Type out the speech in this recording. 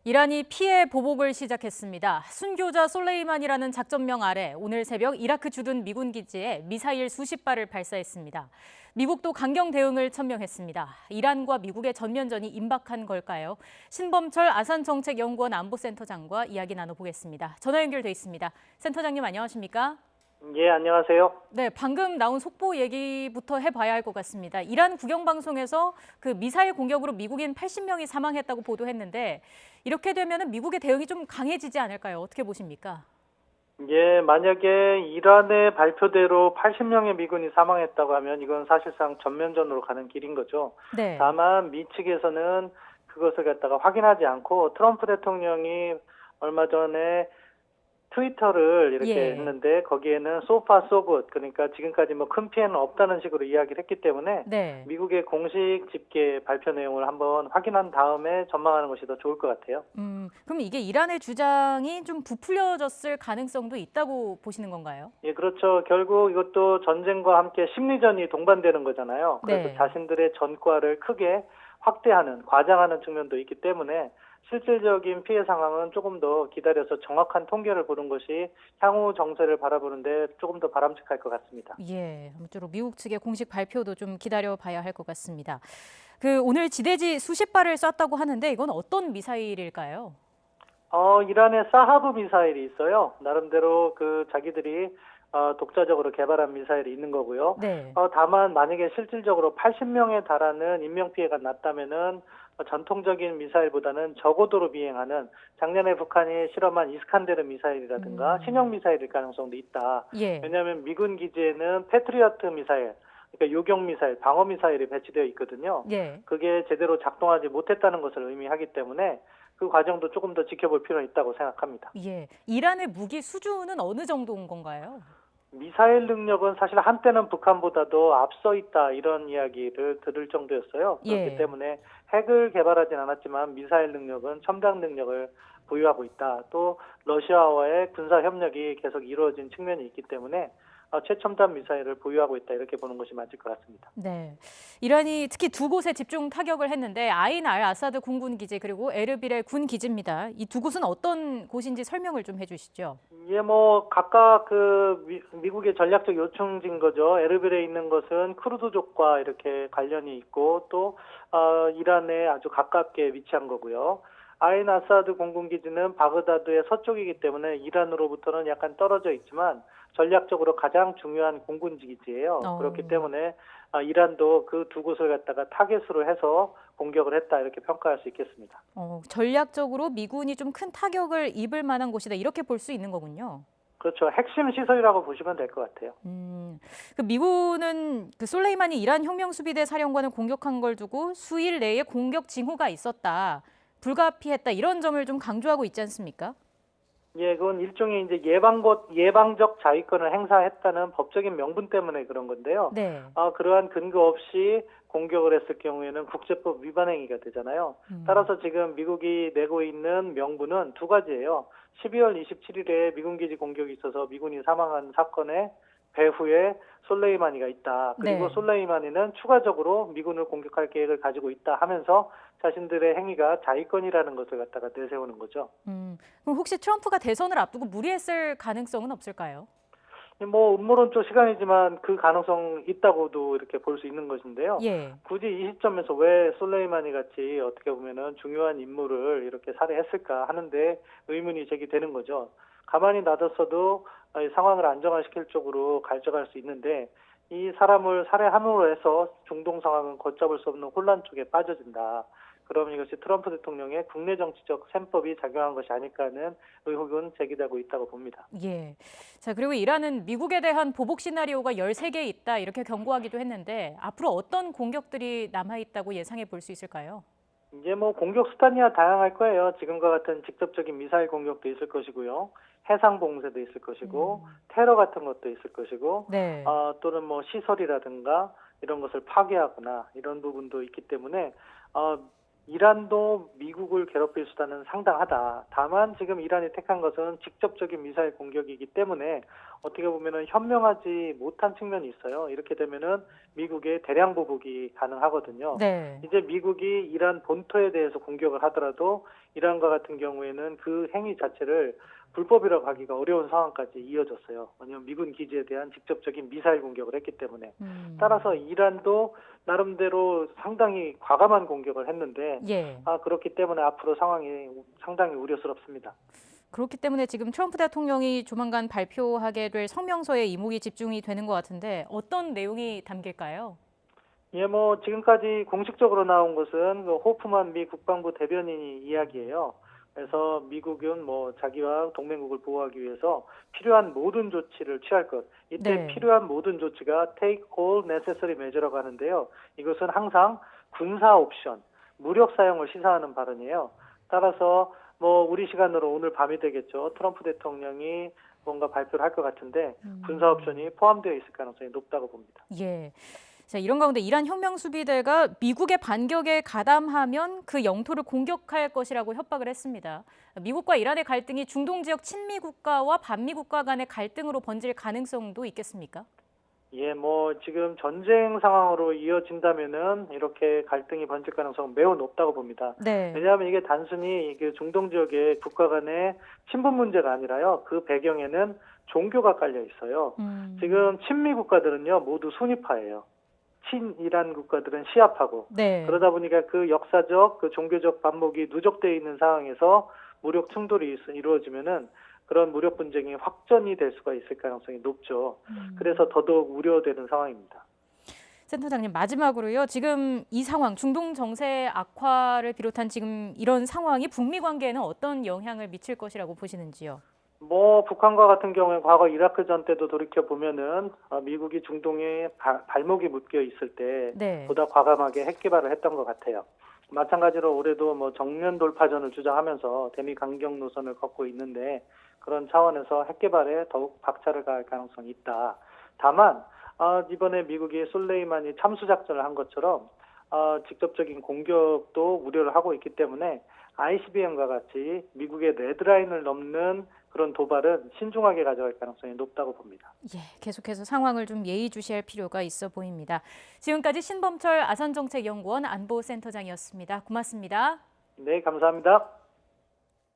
이란이 피해 보복을 시작했습니다. 순교자 솔레이만이라는 작전명 아래 오늘 새벽 이라크 주둔 미군 기지에 미사일 수십 발을 발사했습니다. 미국도 강경 대응을 천명했습니다. 이란과 미국의 전면전이 임박한 걸까요? 신범철 아산정책연구원 안보센터장과 이야기 나눠보겠습니다. 전화 연결돼 있습니다. 센터장님 안녕하십니까? 예, 안녕하세요. 네, 방금 나온 속보 얘기부터 해봐야 할 것 같습니다. 이란 국영방송에서 그 미사일 공격으로 미국인 80명이 사망했다고 보도했는데 이렇게 되면 미국의 대응이 좀 강해지지 않을까요? 어떻게 보십니까? 예, 만약에 이란의 발표대로 80명의 미군이 사망했다고 하면 이건 사실상 전면전으로 가는 길인 거죠. 네. 다만 미 측에서는 그것을 갖다가 확인하지 않고 트럼프 대통령이 얼마 전에 트위터를 이렇게 했는데 거기에는 so far so good, 그러니까 지금까지 뭐 큰 피해는 없다는 식으로 이야기를 했기 때문에 네. 미국의 공식 집계 발표 내용을 한번 확인한 다음에 전망하는 것이 더 좋을 것 같아요. 그럼 이게 이란의 주장이 좀 부풀려졌을 가능성도 있다고 보시는 건가요? 예, 그렇죠. 결국 이것도 전쟁과 함께 심리전이 동반되는 거잖아요. 그래서 네. 자신들의 전과를 크게 확대하는, 과장하는 측면도 있기 때문에 실질적인 피해 상황은 조금 더 기다려서 정확한 통계를 보는 것이 향후 정세를 바라보는데 조금 더 바람직할 것 같습니다. 예, 아무쪼록 미국 측의 공식 발표도 좀 기다려봐야 할 것 같습니다. 오늘 지대지 수십 발을 쐈다고 하는데 이건 어떤 미사일일까요? 이란의 사하브 미사일이 있어요. 나름대로 자기들이 독자적으로 개발한 미사일이 있는 거고요. 네. 다만 만약에 실질적으로 80명에 달하는 인명피해가 났다면은 전통적인 미사일보다는 저고도로 비행하는 작년에 북한이 실험한 이스칸데르 미사일이라든가 신형 미사일일 가능성도 있다. 예. 왜냐하면 미군 기지에는 패트리어트 미사일, 그러니까 요격 미사일, 방어 미사일이 배치되어 있거든요. 예. 그게 제대로 작동하지 못했다는 것을 의미하기 때문에 그 과정도 조금 더 지켜볼 필요가 있다고 생각합니다. 예. 이란의 무기 수준은 어느 정도인 건가요? 미사일 능력은 사실 한때는 북한보다도 앞서 있다 이런 이야기를 들을 정도였어요. 그렇기 예. 때문에 핵을 개발하진 않았지만 미사일 능력은 첨단 능력을 보유하고 있다. 또 러시아와의 군사 협력이 계속 이루어진 측면이 있기 때문에 최첨단 미사일을 보유하고 있다 이렇게 보는 것이 맞을 것 같습니다. 네. 이란이 특히 두 곳에 집중 타격을 했는데 아인 알 아사드 공군 기지 그리고 에르빌의 군 기지입니다. 이 두 곳은 어떤 곳인지 설명을 좀 해주시죠. 예, 각각 미국의 전략적 요청지인 거죠. 에르빌에 있는 것은 쿠르드족과 이렇게 관련이 있고 또 이란에 아주 가깝게 위치한 거고요. 아인 아사드 공군기지는 바그다드의 서쪽이기 때문에 이란으로부터는 약간 떨어져 있지만 전략적으로 가장 중요한 공군기지예요. 그렇기 때문에 이란도 그 두 곳을 갖다가 타겟으로 해서 공격을 했다 이렇게 평가할 수 있겠습니다. 전략적으로 미군이 좀 큰 타격을 입을 만한 곳이다 이렇게 볼 수 있는 거군요. 그렇죠. 핵심 시설이라고 보시면 될 것 같아요. 미군은 솔레이만이 이란 혁명수비대 사령관을 공격한 걸 두고 수일 내에 공격 징후가 있었다, 불가피했다 이런 점을 좀 강조하고 있지 않습니까? 예, 그건 일종의 이제 예방적 자위권을 행사했다는 법적인 명분 때문에 그런 건데요. 네. 그러한 근거 없이 공격을 했을 경우에는 국제법 위반 행위가 되잖아요. 따라서 지금 미국이 내고 있는 명분은 두 가지예요. 12월 27일에 미군 기지 공격이 있어서 미군이 사망한 사건의 배후에 솔레이마니가 있다. 그리고 네. 솔레이마니는 추가적으로 미군을 공격할 계획을 가지고 있다 하면서 자신들의 행위가 자위권이라는 것을 갖다가 내세우는 거죠. 그럼 혹시 트럼프가 대선을 앞두고 무리했을 가능성은 없을까요? 음모론적 시간이지만 그 가능성 있다고도 이렇게 볼 수 있는 것인데요. 예. 굳이 이 시점에서 왜 솔레이마니 같이 어떻게 보면은 중요한 인물을 이렇게 살해했을까 하는데 의문이 제기되는 거죠. 가만히 놔뒀어도 이 상황을 안정화시킬 쪽으로 갈져갈 수 있는데 이 사람을 살해함으로 해서 중동 상황은 걷잡을 수 없는 혼란 쪽에 빠져든다. 그럼 이것이 트럼프 대통령의 국내 정치적 셈법이 작용한 것이 아닐까 하는 의혹은 제기되고 있다고 봅니다. 예. 자, 그리고 이란은 미국에 대한 보복 시나리오가 13개 있다 이렇게 경고하기도 했는데 앞으로 어떤 공격들이 남아있다고 예상해 볼 수 있을까요? 이제 공격 수단이야 다양할 거예요. 지금과 같은 직접적인 미사일 공격도 있을 것이고요. 해상 봉쇄도 있을 것이고 테러 같은 것도 있을 것이고 네. 또는 시설이라든가 이런 것을 파괴하거나 이런 부분도 있기 때문에 이란도 미국을 괴롭힐 수단은 상당하다. 다만 지금 이란이 택한 것은 직접적인 미사일 공격이기 때문에 어떻게 보면은 현명하지 못한 측면이 있어요. 이렇게 되면은 미국의 대량 보복이 가능하거든요. 네. 이제 미국이 이란 본토에 대해서 공격을 하더라도 이란과 같은 경우에는 그 행위 자체를 불법이라고 하기가 어려운 상황까지 이어졌어요. 왜냐하면 미군 기지에 대한 직접적인 미사일 공격을 했기 때문에. 따라서 이란도 나름대로 상당히 과감한 공격을 했는데 예. 그렇기 때문에 앞으로 상황이 상당히 우려스럽습니다. 그렇기 때문에 지금 트럼프 대통령이 조만간 발표하게 될 성명서에 이목이 집중이 되는 것 같은데 어떤 내용이 담길까요? 예, 지금까지 공식적으로 나온 것은 그 호프만 미 국방부 대변인이 이야기예요. 그래서 미국은 자기와 동맹국을 보호하기 위해서 필요한 모든 조치를 취할 것. 이때 네. 필요한 모든 조치가 take all necessary measure라고 하는데요. 이것은 항상 군사 옵션, 무력 사용을 시사하는 발언이에요. 따라서 우리 시간으로 오늘 밤이 되겠죠. 트럼프 대통령이 뭔가 발표를 할 것 같은데 군사 옵션이 포함되어 있을 가능성이 높다고 봅니다. 예. 자, 이런 가운데 이란 혁명수비대가 미국의 반격에 가담하면 그 영토를 공격할 것이라고 협박을 했습니다. 미국과 이란의 갈등이 중동 지역 친미 국가와 반미 국가 간의 갈등으로 번질 가능성도 있겠습니까? 예, 지금 전쟁 상황으로 이어진다면은 이렇게 갈등이 번질 가능성은 매우 높다고 봅니다. 네. 왜냐하면 이게 단순히 이게 중동 지역의 국가 간의 친분 문제가 아니라요. 그 배경에는 종교가 깔려 있어요. 지금 친미 국가들은요, 모두 수니파예요. 친이란 국가들은 시아파고. 네. 그러다 보니까 그 역사적, 그 종교적 반목이 누적되어 있는 상황에서 무력 충돌이 이루어지면은 그런 무력 분쟁이 확전이 될 수가 있을 가능성이 높죠. 그래서 더더욱 우려되는 상황입니다. 센터장님, 마지막으로요. 지금 이 상황, 중동 정세 악화를 비롯한 지금 이런 상황이 북미 관계에는 어떤 영향을 미칠 것이라고 보시는지요? 북한과 같은 경우에 과거 이라크전 때도 돌이켜 보면은 미국이 중동에 발목이 묶여 있을 때 네. 보다 과감하게 핵 개발을 했던 것 같아요. 마찬가지로 올해도 정면 돌파전을 주장하면서 대미 강경 노선을 걷고 있는데 그런 차원에서 핵 개발에 더욱 박차를 가할 가능성이 있다. 다만 이번에 미국이 솔레이마니 참수 작전을 한 것처럼 직접적인 공격도 우려를 하고 있기 때문에 ICBM과 같이 미국의 레드라인을 넘는 그런 도발은 신중하게 가져갈 가능성이 높다고 봅니다. 예, 계속해서 상황을 좀 예의주시할 필요가 있어 보입니다. 지금까지 신범철 아산정책연구원 안보센터장이었습니다. 고맙습니다. 네, 감사합니다.